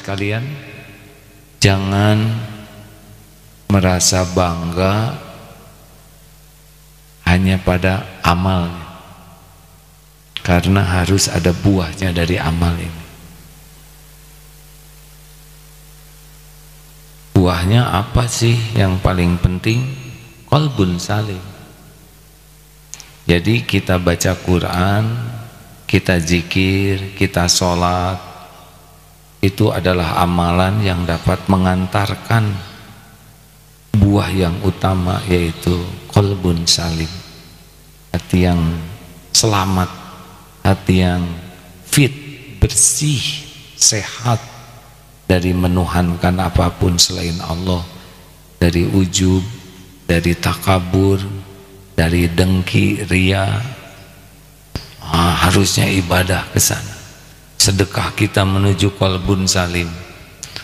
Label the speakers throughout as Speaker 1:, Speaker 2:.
Speaker 1: sekalian, jangan merasa bangga hanya pada amalnya, karena harus ada buahnya dari amal ini. Buahnya apa sih yang paling penting? Qalbun salim. Jadi kita baca Quran, kita zikir, kita sholat, itu adalah amalan yang dapat mengantarkan buah yang utama, yaitu qalbun salim, hati yang selamat, hati yang fit, bersih, sehat dari menuhankan apapun selain Allah, dari ujub, dari takabur, dari dengki, ria. Harusnya ibadah ke sana. Sedekah kita menuju qalbun salim,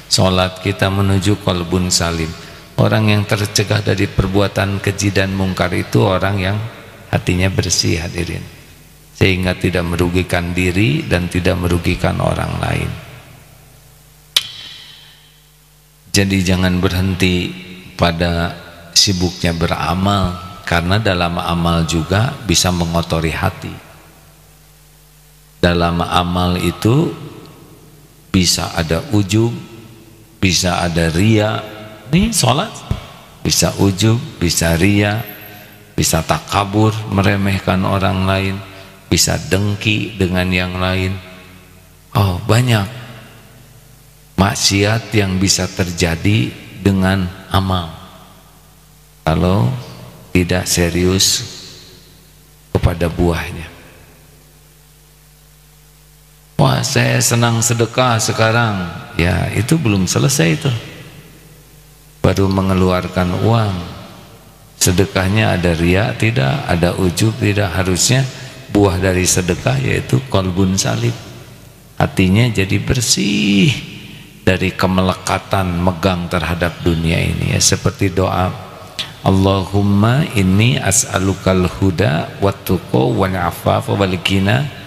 Speaker 1: sholat kita menuju qalbun salim. Orang yang tercegah dari perbuatan keji dan mungkar itu orang yang hatinya bersih, hadirin, sehingga tidak merugikan diri dan tidak merugikan orang lain. Jadi jangan berhenti pada sibuknya beramal, karena dalam amal juga bisa mengotori hati. Dalam amal itu bisa ada ujub, bisa ada ria. Nih sholat bisa ujub, bisa ria, bisa takabur, meremehkan orang lain, bisa dengki dengan yang lain. Oh, banyak maksiat yang bisa terjadi dengan amal kalau tidak serius kepada buahnya. Wah, saya senang sedekah sekarang. Ya, itu belum selesai itu. Baru mengeluarkan uang. Sedekahnya ada riya tidak, ada ujub tidak. Harusnya buah dari sedekah yaitu qalbun salim. Hatinya jadi bersih dari kemelekatan megang terhadap dunia ini, ya, seperti doa Allahumma inni as'alukal huda wattuqa wal afafa wal ghina.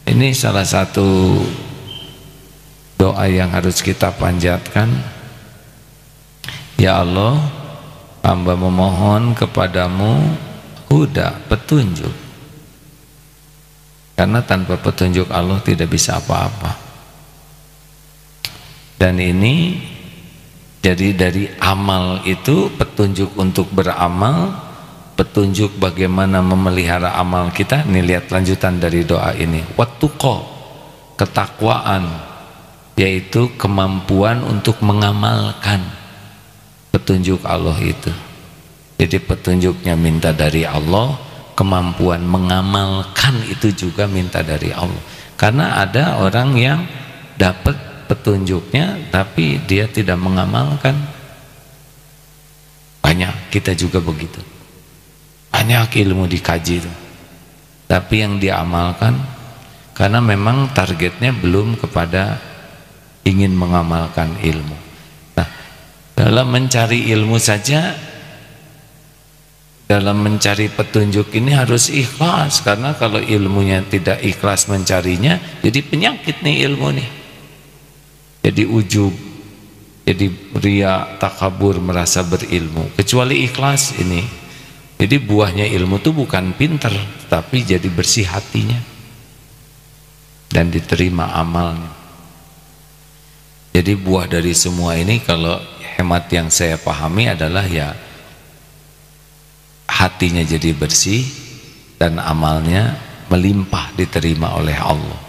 Speaker 1: Ini salah satu doa yang harus kita panjatkan. Ya Allah, hamba memohon kepadamu huda, petunjuk, karena tanpa petunjuk Allah tidak bisa apa-apa. Dan ini jadi dari amal itu petunjuk untuk beramal, petunjuk bagaimana memelihara amal kita. Ini lihat lanjutan dari doa ini. Wattuqa, ketakwaan, yaitu kemampuan untuk mengamalkan petunjuk Allah itu. Jadi petunjuknya minta dari Allah, kemampuan mengamalkan itu juga minta dari Allah. Karena ada orang yang dapat petunjuknya tapi dia tidak mengamalkan. Banyak, kita juga begitu. Banyak ilmu dikaji itu, tapi yang diamalkan karena memang targetnya belum kepada ingin mengamalkan ilmu. Nah, dalam mencari ilmu saja, dalam mencari petunjuk ini harus ikhlas, karena kalau ilmunya tidak ikhlas mencarinya, jadi penyakit nih ilmu nih. Jadi ujub, jadi ria, takabur, merasa berilmu, kecuali ikhlas ini. Jadi buahnya ilmu itu bukan pinter, tapi jadi bersih hatinya dan diterima amalnya. Jadi buah dari semua ini kalau hemat yang saya pahami adalah ya hatinya jadi bersih dan amalnya melimpah diterima oleh Allah.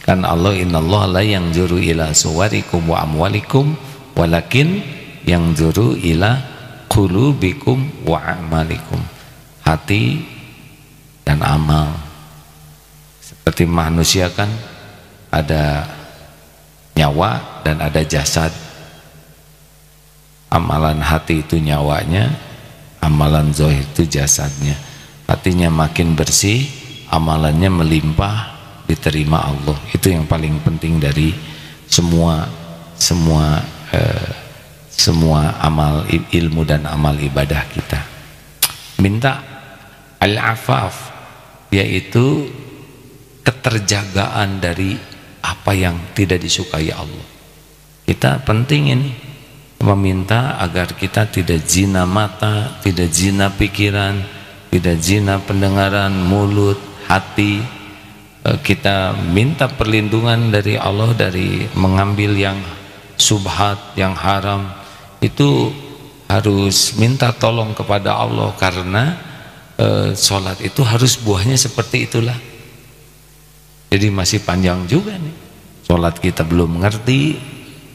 Speaker 1: Kan Allah, innallaha la yanzuru ila suwarikum wa amwalikum walakin yanzuru ila qulubikum wa amalikum. Hati dan amal. Seperti manusia kan ada nyawa dan ada jasad. Amalan hati itu nyawanya, amalan zahir itu jasadnya. Hatinya makin bersih, amalannya melimpah, diterima Allah. Itu yang paling penting dari semua amal ilmu dan amal ibadah kita. Minta al-afaf, yaitu keterjagaan dari apa yang tidak disukai Allah. Kita penting ini meminta agar kita tidak zina mata, tidak zina pikiran, tidak zina pendengaran, mulut, hati. Kita minta perlindungan dari Allah dari mengambil yang subhat, yang haram. Itu harus minta tolong kepada Allah, karena sholat itu harus buahnya seperti itulah. Jadi masih panjang juga nih. Sholat kita belum mengerti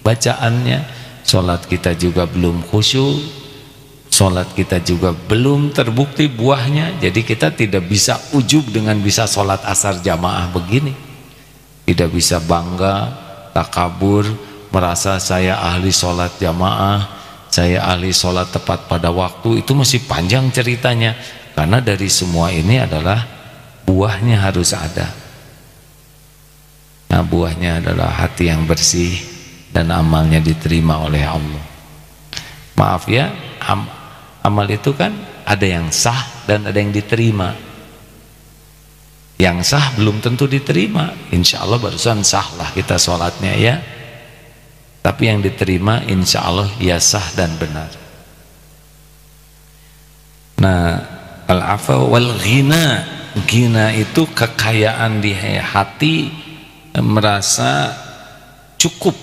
Speaker 1: bacaannya, sholat kita juga belum khusyuk, sholat kita juga belum terbukti buahnya. Jadi kita tidak bisa ujub dengan bisa sholat asar jamaah begini. Tidak bisa bangga, takabur, merasa saya ahli sholat jamaah, saya ahli sholat tepat pada waktu. Itu masih panjang ceritanya, karena dari semua ini adalah buahnya harus ada. Nah, buahnya adalah hati yang bersih dan amalnya diterima oleh Allah. Maaf ya, amal itu kan ada yang sah dan ada yang diterima. Yang sah belum tentu diterima. Insya Allah barusan sah lah kita sholatnya ya. Tapi yang diterima insya Allah ya sah dan benar. Nah, al-afa wal ghina, ghina itu kekayaan di hati, merasa cukup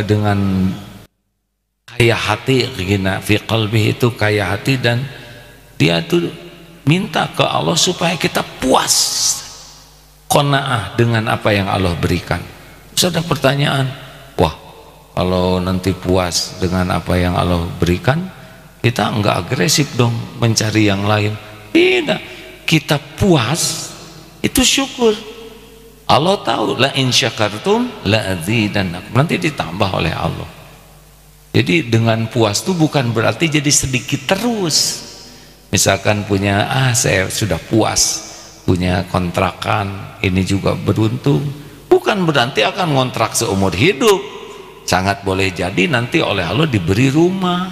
Speaker 1: dengan kaya hati. Ghina fi qalbi itu kaya hati, dan dia tuh minta ke Allah supaya kita puas, qanaah dengan apa yang Allah berikan. Terus ada pertanyaan, wah kalau nanti puas dengan apa yang Allah berikan, kita enggak agresif dong mencari yang lain? Tidak, kita puas itu syukur. Allah tahu, la in syakartum la azidannakum, nanti ditambah oleh Allah. Jadi dengan puas itu bukan berarti jadi sedikit terus. Misalkan punya, saya sudah puas punya kontrakan, ini juga beruntung, bukan berarti akan ngontrak seumur hidup. Sangat boleh jadi nanti oleh Allah diberi rumah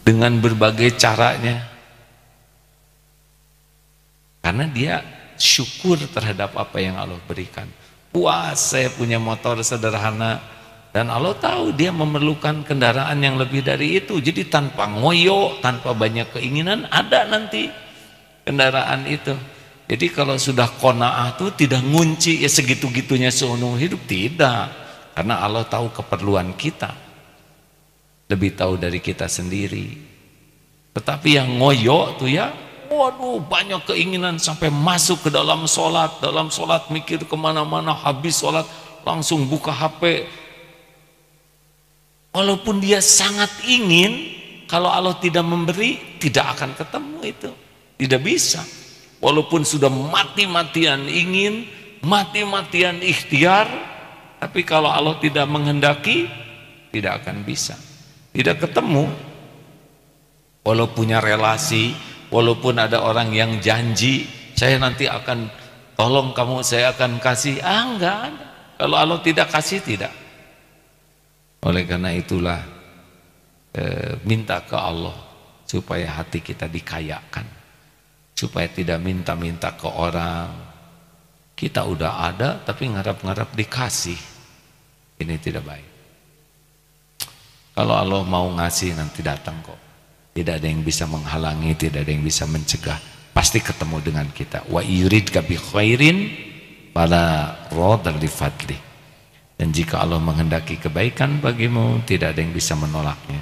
Speaker 1: dengan berbagai caranya, karena dia syukur terhadap apa yang Allah berikan. Puas saya punya motor sederhana, dan Allah tahu dia memerlukan kendaraan yang lebih dari itu. Jadi tanpa ngoyo, tanpa banyak keinginan, ada nanti kendaraan itu. Jadi kalau sudah qanaah itu tidak ngunci ya segitu-gitunya seumur hidup, tidak. Karena Allah tahu keperluan kita, lebih tahu dari kita sendiri. Tetapi yang ngoyo tuh ya, waduh banyak keinginan sampai masuk ke dalam sholat mikir kemana-mana, habis sholat langsung buka HP. Walaupun dia sangat ingin, kalau Allah tidak memberi, tidak akan ketemu itu. Tidak bisa. Walaupun sudah mati-matian ingin, mati-matian ikhtiar, tapi kalau Allah tidak menghendaki, tidak akan bisa. Tidak ketemu. Walau punya relasi, walaupun ada orang yang janji, saya nanti akan tolong kamu, saya akan kasih. Enggak ada. Kalau Allah tidak kasih, tidak. Oleh karena itulah minta ke Allah supaya hati kita dikayakan, supaya tidak minta-minta ke orang. Kita udah ada tapi ngarap-ngarap dikasih, ini tidak baik. Kalau Allah mau ngasih nanti datang kok, tidak ada yang bisa menghalangi, tidak ada yang bisa mencegah, pasti ketemu dengan kita. Wa yuridka bi khairin fala radda li fadli. Dan jika Allah menghendaki kebaikan bagimu, tidak ada yang bisa menolaknya.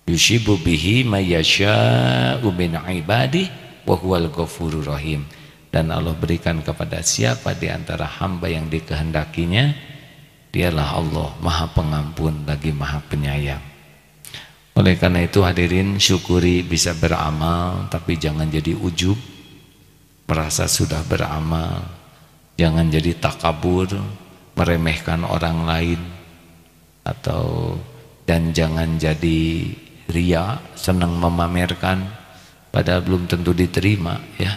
Speaker 1: Yushibu bihi may yasha'u min ibadihi wa huwal ghafurur rahim. Dan Allah berikan kepada siapa di antara hamba yang dikehendakinya, dialah Allah Maha Pengampun lagi Maha Penyayang. Oleh karena itu hadirin, syukuri bisa beramal, tapi jangan jadi ujub, merasa sudah beramal. Jangan jadi takabur, meremehkan orang lain, dan jangan jadi ria, senang memamerkan padahal belum tentu diterima ya.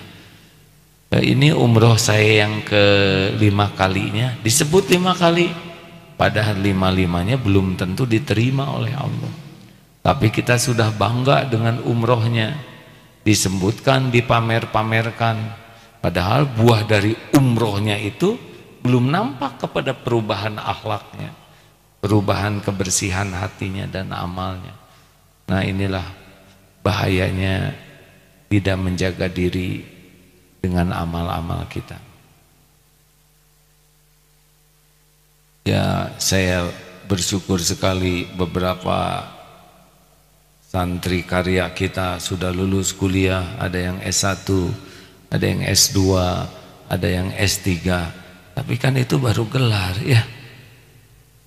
Speaker 1: Ini umroh saya yang ke-5 kalinya, disebut 5 kali, padahal 5-5-nya belum tentu diterima oleh Allah. Tapi kita sudah bangga dengan umrohnya, disebutkan, dipamer-pamerkan, padahal buah dari umrohnya itu belum nampak kepada perubahan akhlaknya, perubahan kebersihan hatinya dan amalnya. Nah, inilah bahayanya tidak menjaga diri dengan amal-amal kita. Ya, saya bersyukur sekali beberapa santri karya kita sudah lulus kuliah, ada yang S1, ada yang S2, ada yang S3. Tapi kan itu baru gelar ya.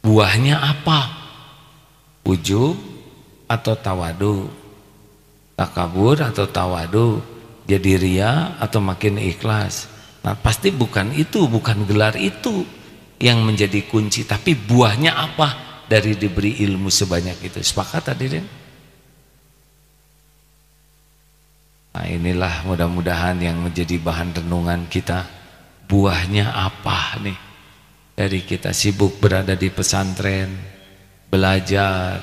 Speaker 1: Buahnya apa? Ujub atau tawadu? Takabur atau tawadu? Jadi ria atau makin ikhlas? Nah, pasti bukan itu, bukan gelar itu yang menjadi kunci, tapi buahnya apa dari diberi ilmu sebanyak itu. Sepakat hadirin? Nah, inilah mudah-mudahan yang menjadi bahan renungan kita. Buahnya apa nih dari kita sibuk berada di pesantren, belajar,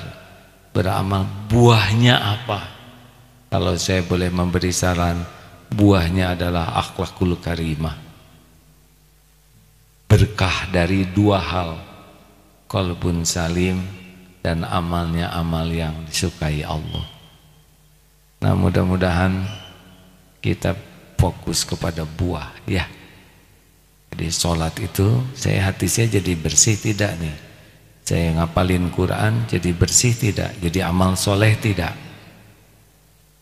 Speaker 1: beramal, buahnya apa? Kalau saya boleh memberi saran, buahnya adalah akhlakul karimah, berkah dari dua hal, qalbun salim dan amalnya amal yang disukai Allah. Nah, mudah-mudahan kita fokus kepada buah ya. Jadi sholat itu hati saya jadi bersih tidak nih? Saya ngapalin Quran jadi bersih tidak? Jadi amal soleh tidak?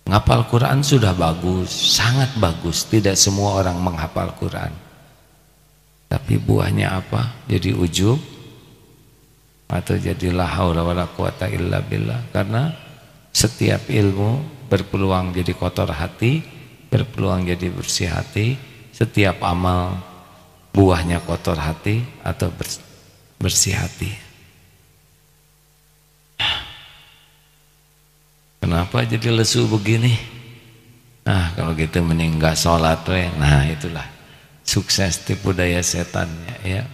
Speaker 1: Ngapal Quran sudah bagus, sangat bagus. Tidak semua orang menghafal Quran. Tapi buahnya apa? Jadi ujub atau jadi la haula wala quwata illa billah. Karena setiap ilmu berpeluang jadi kotor hati, berpeluang jadi bersih hati. Setiap amal buahnya kotor hati atau bersih hati. Kenapa jadi lesu begini? Nah, kalau gitu mending gak sholat we. Nah, itulah sukses tipu daya setannya ya.